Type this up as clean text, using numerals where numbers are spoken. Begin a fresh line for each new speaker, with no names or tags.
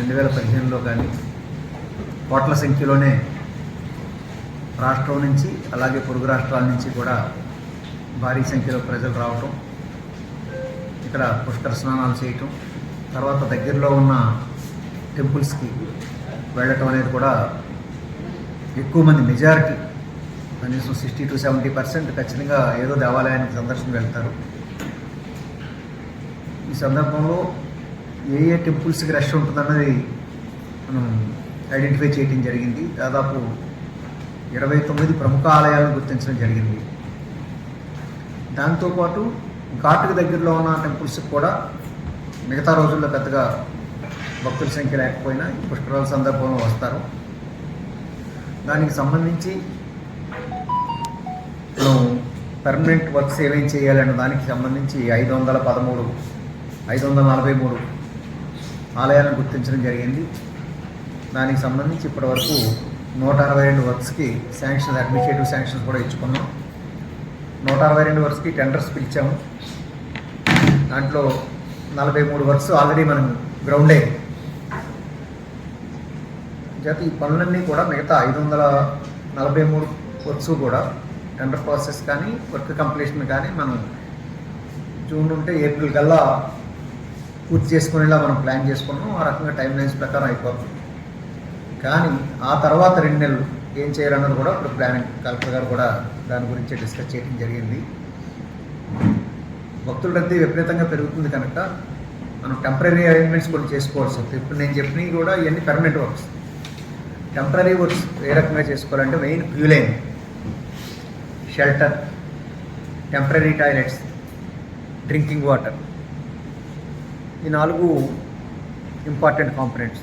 2015లో కానీ కోట్ల సంఖ్యలోనే రాష్ట్రం నుంచి అలాగే పొరుగు రాష్ట్రాల నుంచి కూడా భారీ సంఖ్యలో ప్రజలు రావటం, ఇక్కడ పుష్కర స్నానాలు చేయటం, తర్వాత దగ్గరలో ఉన్న టెంపుల్స్కి వెళ్ళటం అనేది కూడా ఎక్కువ మంది, మెజారిటీ కనీసం 60 to 70% ఖచ్చితంగా ఏదో దేవాలయానికి సందర్శన వెళ్తారు. ఈ సందర్భంలో ఏ టెంపుల్స్కి రష్ ఉంటుందన్నది మనం ఐడెంటిఫై చేయడం జరిగింది. దాదాపు 29 ప్రముఖ ఆలయాలను గుర్తించడం జరిగింది. దాంతోపాటు ఘాటుకు దగ్గరలో ఉన్న టెంపుల్స్కి కూడా మిగతా రోజుల్లో పెద్దగా భక్తుల సంఖ్య లేకపోయినా ఈ పుష్కరాల సందర్భంలో వస్తారు. దానికి సంబంధించి మనం పర్మనెంట్ వర్క్స్ ఏమేం చేయాలన్న దానికి సంబంధించి 543 ఆలయాలను గుర్తించడం జరిగింది. దానికి సంబంధించి ఇప్పటివరకు 162 వర్క్స్కి శాంక్షన్, అడ్మినిస్ట్రేటివ్ శాంక్షన్స్ కూడా ఇచ్చుకున్నాం. 162 వర్క్స్కి టెండర్స్ పిలిచాము. దాంట్లో 43 వర్క్స్ ఆల్రెడీ మనం గ్రౌండ్ అయ్యాయి. చేత ఈ పనులన్నీ కూడా మిగతా 543 వర్క్స్ కూడా టెండర్ ప్రాసెస్ కానీ వర్క్ కంప్లీషన్ కానీ మనం జూన్ నుండి ఏప్రిల్ కల్లా పూర్తి చేసుకునేలా మనం ప్లాన్ చేసుకున్నాం. ఆ రకంగా టైం లైన్స్ ప్రకారం అయిపోతుంది. కానీ ఆ తర్వాత 2 నెలలు ఏం చేయాలన్నది కూడా ఇప్పుడు ప్లానింగ్, కలెక్టర్ గారు కూడా దాని గురించి డిస్కస్ చేయడం జరిగింది. భక్తుల రద్దీ విపరీతంగా పెరుగుతుంది కనుక మనం టెంపరీ అరేంజ్మెంట్స్ కూడా చేసుకోవాల్సి వస్తుంది. ఇప్పుడు నేను చెప్పినవి కూడా ఇవన్నీ పర్మనెంట్ వర్క్స్. టెంపరీ వర్క్స్ ఏ రకంగా చేసుకోవాలంటే main queue line, shelter, temporary toilets, drinking water, ఈ 4 ఇంపార్టెంట్ కాంపోనెంట్స్.